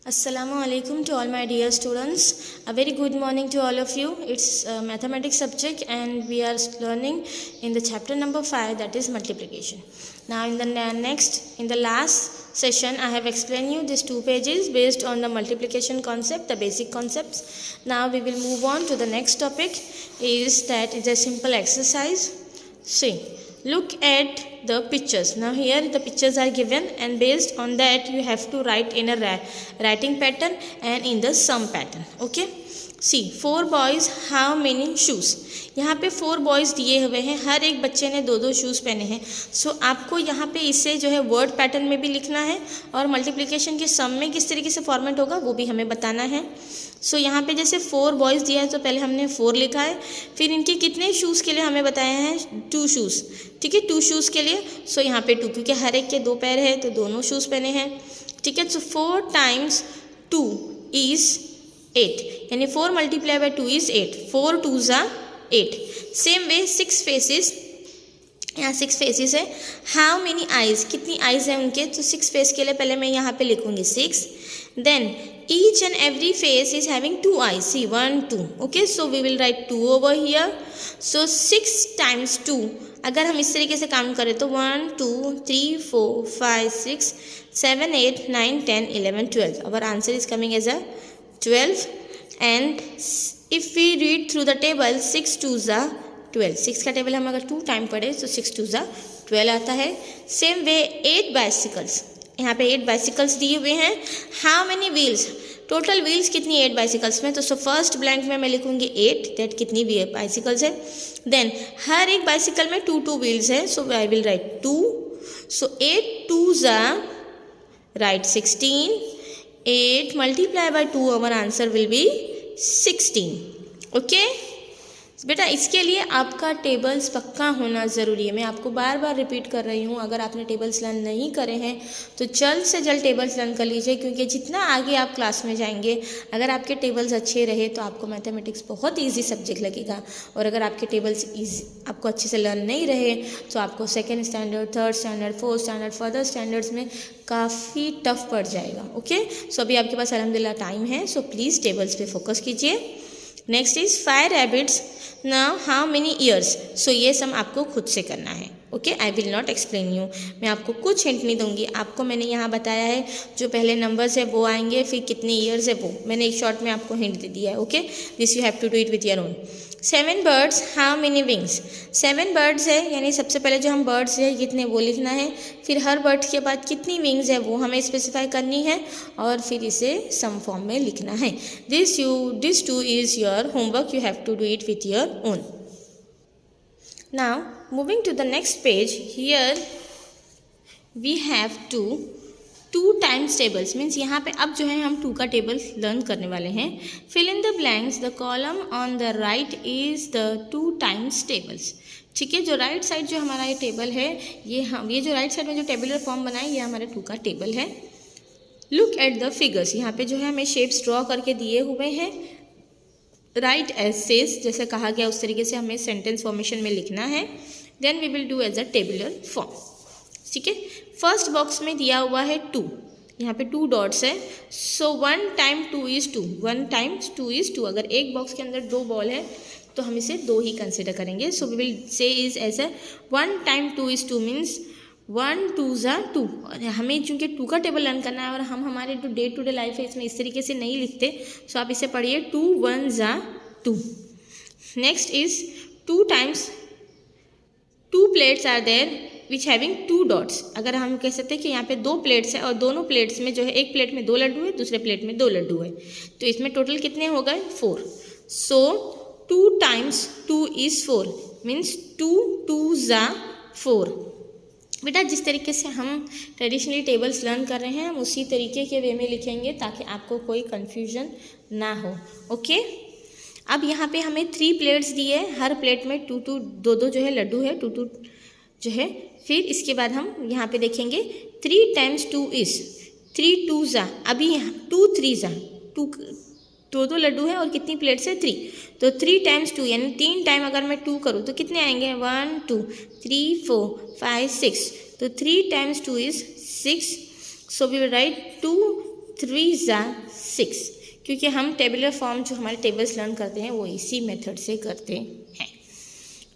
Assalamualaikum to all my dear students. A very good morning to all of you. It's a mathematics subject and we are learning in the chapter number 5, that is multiplication. Now in the last session I have explained you these 2 pages based on the multiplication concept, the basic concepts. Now we will move on to the next topic, is that it's a simple exercise. See, look at the pictures. Now here the pictures are given and based on that you have to write in a writing pattern and in the sum pattern. Okay, see, 4 boys, how many shoes? यहाँ पे 4 boys दिए हुए हैं, हर एक बच्चे ने 2-2 shoes पहने हैं. सो आपको यहाँ पे इसे जो है वर्ड पैटर्न में भी लिखना है और मल्टीप्लिकेशन के सम में किस तरीके से फॉर्मेट होगा वो भी हमें बताना है. सो यहाँ पे जैसे 4 बॉयज़ दिया है तो पहले हमने 4 लिखा है, फिर इनके कितने शूज़ के लिए हमें बताया है 2 शूज़. ठीक है, 2 शूज़ के लिए. सो यहाँ पे 2 क्योंकि हर एक के 2 पैर है तो दोनों शूज़ पहने हैं. ठीक है, सो 4 टाइम्स 2 इज़ 8, यानी 4 multiply by 2 is 8. 4 2s are 8. Same way 6 faces, यहाँ 6 फेसेस है. हाउ मेनी आइज़, कितनी आइज़ है उनके, तो 6 फेस के लिए पहले मैं यहाँ पे लिखूँगी 6. Then each and every face is having 2 eyes. See, 1 2. Okay, so we will write 2 over here. So 6 times 2, अगर हम इस तरीके से काउंट करें तो 1 2 3 4 5 6 7 8 9 10 11 12. Our answer is coming as a 12. And if we read through the table, 6 2s are 12. 6 का table हम अगर 2 टाइम पढ़े तो 6 2s are 12 आता है. सेम वे 8 बाइसिकल्स, यहाँ पे 8 बाइसिकल्स दिए हुए हैं. How many wheels, total wheels कितनी 8 बाइसिकल्स में, तो फर्स्ट ब्लैंक में मैं लिखूँगी 8, दैट कितनी बाइसिकल्स है. देन हर एक बाइसिकल में 2 2 व्हील्स है, so I will write 2. So 8 2s are, write 16. 8 multiply by 2, our answer will be 16. Okay बेटा, इसके लिए आपका टेबल्स पक्का होना ज़रूरी है. मैं आपको बार बार रिपीट कर रही हूँ, अगर आपने टेबल्स लर्न नहीं करे हैं तो जल्द से जल्द टेबल्स लर्न कर लीजिए, क्योंकि जितना आगे आप क्लास में जाएंगे, अगर आपके टेबल्स अच्छे रहे तो आपको मैथमेटिक्स बहुत इजी सब्जेक्ट लगेगा. और अगर आपके टेबल्स आपको अच्छे से लर्न नहीं रहे तो आपको second standard, third standard, fourth standard, further standards में काफ़ी टफ पड़ जाएगा. ओके, सो अभी आपके पास अल्हम्दुलिल्लाह टाइम है, सो प्लीज़ टेबल्स पे फोकस कीजिए. Next is 5 rabbits. Now how many ears, so ये सम आपको खुद से करना है. Okay, I will not explain you, मैं आपको कुछ हिंट नहीं दूंगी. आपको मैंने यहाँ बताया है जो पहले नंबर्स है वो आएंगे, फिर कितने ईयर्स है वो मैंने एक शॉर्ट में आपको हिंट दे दिया है. Okay, this you have to do it with your own. 7 birds, how many wings. 7 birds है, यानी सबसे पहले जो हम बर्ड्स है कितने वो लिखना है, फिर हर बर्ड के बाद कितनी विंग्स है वो हमें स्पेसिफाई करनी है और फिर इसे सम फॉर्म में लिखना है. This too is your homework, you have to do it with your own. Now moving to the next page, here we have 2 times tables, means यहाँ पे अब जो है हम 2 का टेबल लर्न करने वाले हैं. fill in the blanks, the column on the right is the 2 times tables. ठीक है, जो राइट साइड जो हमारा ये टेबल है, ये जो राइट साइड में जो टेबुलर फॉर्म बना है ये हमारे 2 का टेबल है. लुक एट द फिगर्स, यहाँ पे जो है हमें शेप्स ड्रॉ करके दिए हुए हैं. राइट एज सेज, जैसे कहा गया उस तरीके से हमें सेंटेंस फॉर्मेशन में लिखना है. Then we will do as a tabular form. ठीक है, फर्स्ट बॉक्स में दिया हुआ है 2, यहाँ पे 2 डॉट्स है. सो 1 टाइम 2 इज़ 2, 1 टाइम्स 2 इज़ 2. अगर एक बॉक्स के अंदर 2 बॉल है तो हम इसे 2 ही कंसिडर करेंगे. So we will say is as a 1 time 2 is 2 means 1 2s are 2. और हमें चूँकि 2 का टेबल लर्न करना है और हम हमारे जो डे टू डे लाइफ है इसमें इस तरीके से नहीं लिखते, सो आप इसे पढ़िए 2 1s are 2. Next is 2 times 2 plates are there which having 2 dots. अगर हम कह सकते हैं कि यहाँ पे 2 प्लेट्स है और दोनों प्लेट्स में जो है एक प्लेट में 2 लड्डू है, दूसरे प्लेट में 2 लड्डू है, तो इसमें टोटल कितने हो गए 4. सो 2 times 2 is 4 means 2 2s are 4. बेटा, जिस तरीके से हम ट्रेडिशनली टेबल्स लर्न कर रहे हैं हम उसी तरीके के वे में लिखेंगे ताकि आपको कोई कन्फ्यूजन ना हो. ओके, अब यहाँ पे हमें 3 प्लेट्स दिए, हर प्लेट में 2 जो है लड्डू है, 2 जो है. फिर इसके बाद हम यहाँ पे देखेंगे 3 टाइम्स 2 इज़ 3 2s are, अभी यहाँ 2 3s are 2 लड्डू है और कितनी प्लेट्स है 3, तो 3 टाइम्स 2 यानी 3 टाइम अगर मैं 2 करूँ तो कितने आएंगे 1 2 3 4 5 6, तो 3 times 2 is 6. So we will write 2 3 ज़ा 6, क्योंकि हम टेबुलर फॉर्म जो हमारे टेबल्स लर्न करते हैं वो इसी मेथड से करते हैं।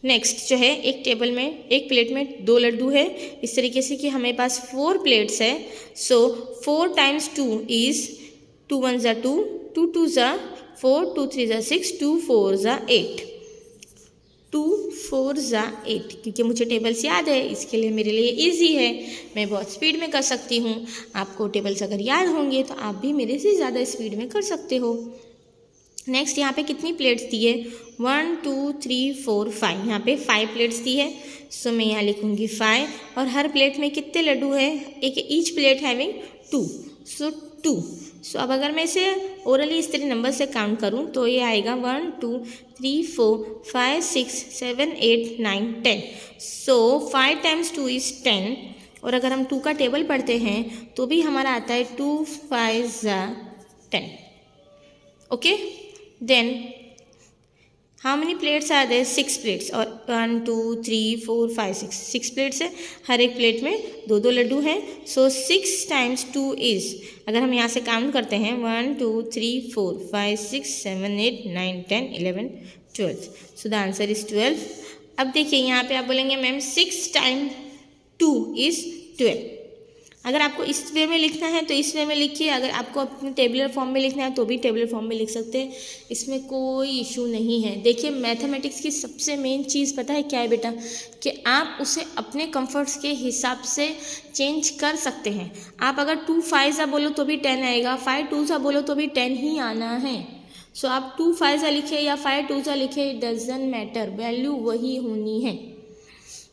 नेक्स्ट जो है, एक टेबल में एक प्लेट में 2 लड्डू है, इस तरीके से कि हमारे पास 4 प्लेट्स है। सो 4 टाइम्स 2 इज़ 2 1 ज़ा 2, 2 2 ज़ा 4, 2 3 ज़ा 6, 2 4 ज़ा 8, 2 4 ज़ा 8। क्योंकि मुझे टेबल्स याद है इसके लिए मेरे लिए इजी है, मैं बहुत स्पीड में कर सकती हूँ। आपको टेबल्स अगर याद होंगे तो आप भी मेरे से ज़्यादा स्पीड में कर सकते हो। नेक्स्ट यहाँ पे कितनी प्लेट्स दी है, 1 2 3 4 5, यहाँ पे 5 प्लेट्स दी है। सो मैं यहाँ लिखूँगी 5, और हर प्लेट में कितने लड्डू है, एक ईच प्लेट हैविंग 2, सो 2। सो अब अगर मैं इसे ओरली इस तरह नंबर से काउंट करूँ तो ये आएगा 1 2 3 4 5 6 7 8 9 10। सो 5 टाइम्स 2 इज़ 10, और अगर हम 2 का टेबल पढ़ते हैं तो भी हमारा आता है 2 5 ज़ा 10। Okay, then how many plates are there, 6 plates, और 1 2 3 4 5 6 प्लेट्स है, हर एक प्लेट में 2 लड्डू हैं। सो 6 टाइम्स 2 इज़, अगर हम यहाँ से काउंट करते हैं 1 2 3 4 5 6 7 8 9 10 11 12, सो द आंसर इज़ 12। अब देखिए यहाँ पे आप बोलेंगे मैम 6 टाइम 2 इज़ 12। अगर आपको इस वे में लिखना है तो इस वे में लिखिए, अगर आपको अपने टेबुलर फॉर्म में लिखना है तो भी टेबुलर फॉर्म में लिख सकते हैं, इसमें कोई इशू नहीं है। देखिए मैथमेटिक्स की सबसे मेन चीज़ पता है क्या है बेटा, कि आप उसे अपने कंफर्ट्स के हिसाब से चेंज कर सकते हैं। आप अगर 2 5 सा बोलो तो भी 10 आएगा, 5 2 सा बोलो तो भी 10 ही आना है। सो आप 2 5 सा लिखे या 5 2 सा लिखे, इट डजंट मैटर, वैल्यू वही होनी है।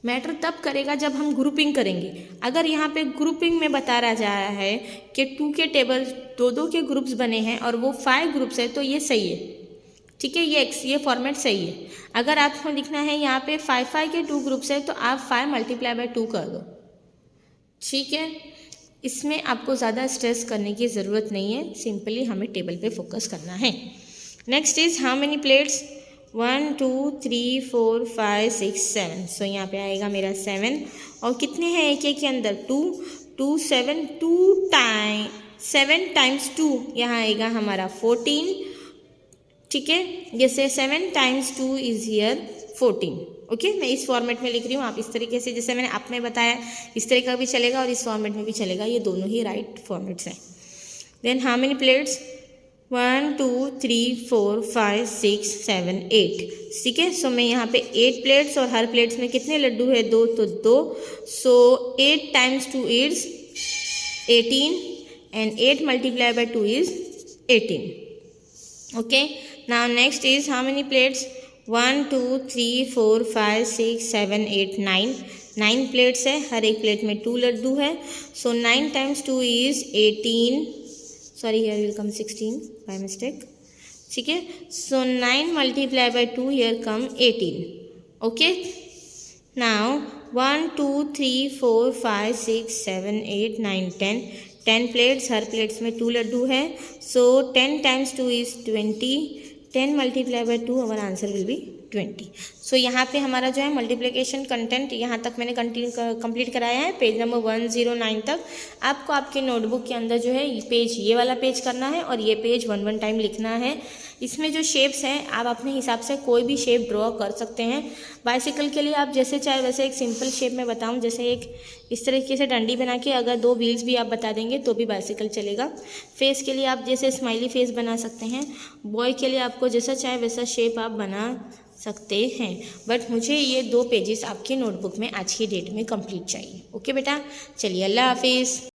मैटर तब करेगा जब हम ग्रुपिंग करेंगे। अगर यहाँ पे ग्रुपिंग में बता रहा जा रहा है कि 2 के टेबल 2 के ग्रुप्स बने हैं और वो 5 ग्रुप्स है तो ये सही है, ठीक है, ये फॉर्मेट सही है। अगर आपको लिखना है यहाँ पे 5 के 2 ग्रुप्स है तो आप 5 मल्टीप्लाई बाय 2 कर दो, ठीक है। इसमें आपको ज़्यादा स्ट्रेस करने की ज़रूरत नहीं है, सिंपली हमें टेबल पे फोकस करना है। Next is how many plates, 1 2 3 4 5 6 7, सो यहाँ पे आएगा मेरा 7, और कितने हैं एक के अंदर 2 2 7, 7 टाइम्स 2 यहाँ आएगा हमारा 14, ठीक है। जैसे 7 टाइम्स 2 इज़ हियर 14। ओके, मैं इस फॉर्मेट में लिख रही हूँ, आप इस तरीके से जैसे मैंने आप में बताया इस तरह का भी चलेगा और इस फॉर्मेट में भी चलेगा, ये दोनों ही राइट फॉर्मेट्स हैं। देन हाउ मेनी प्लेट्स, 1 2 3 4 5 6 7 8, ठीक है। सो मैं यहाँ पे 8 प्लेट्स, और हर प्लेट्स में कितने लड्डू है, 2 तो 2, so 8 times 2 is 18, and 8 multiply by 2 is 18। Okay, now next is how many plates, 1 2 3 4 5 6 7 8 9 plates है, हर एक प्लेट में 2 लड्डू है। सो 9 times 2 is 18, sorry here will come 16 by mistake, ठीक है। सो 9 multiply by 2 here come 18। Okay, now 1 2 3 4 5 6 7 8 9 10 plates, हर plates में 2 लड्डू है। So 10 times 2 is 20, 10 multiply by 2, our answer will be 20। So यहाँ पे हमारा जो है मल्टीप्लिकेशन कंटेंट यहाँ तक मैंने कंप्लीट कराया है, पेज नंबर 109 तक। आपको आपके नोटबुक के अंदर जो है ये वाला पेज करना है और ये पेज 1 टाइम लिखना है। इसमें जो शेप्स हैं आप अपने हिसाब से कोई भी शेप ड्रॉ कर सकते हैं। बाइसिकल के लिए आप जैसे चाहे वैसे एक सिंपल शेप में बताऊं, जैसे एक इस तरीके से डंडी बना के अगर 2 व्हील्स भी आप बता देंगे तो भी बाइसिकल चलेगा। फेस के लिए आप जैसे स्माइली फेस बना सकते हैं, बॉय के लिए आपको जैसा चाहे वैसा शेप आप बना सकते हैं। बट मुझे ये 2 पेजेस आपकी नोटबुक में आज की डेट में कंप्लीट चाहिए। ओके बेटा, चलिए अल्लाह हाफिज़।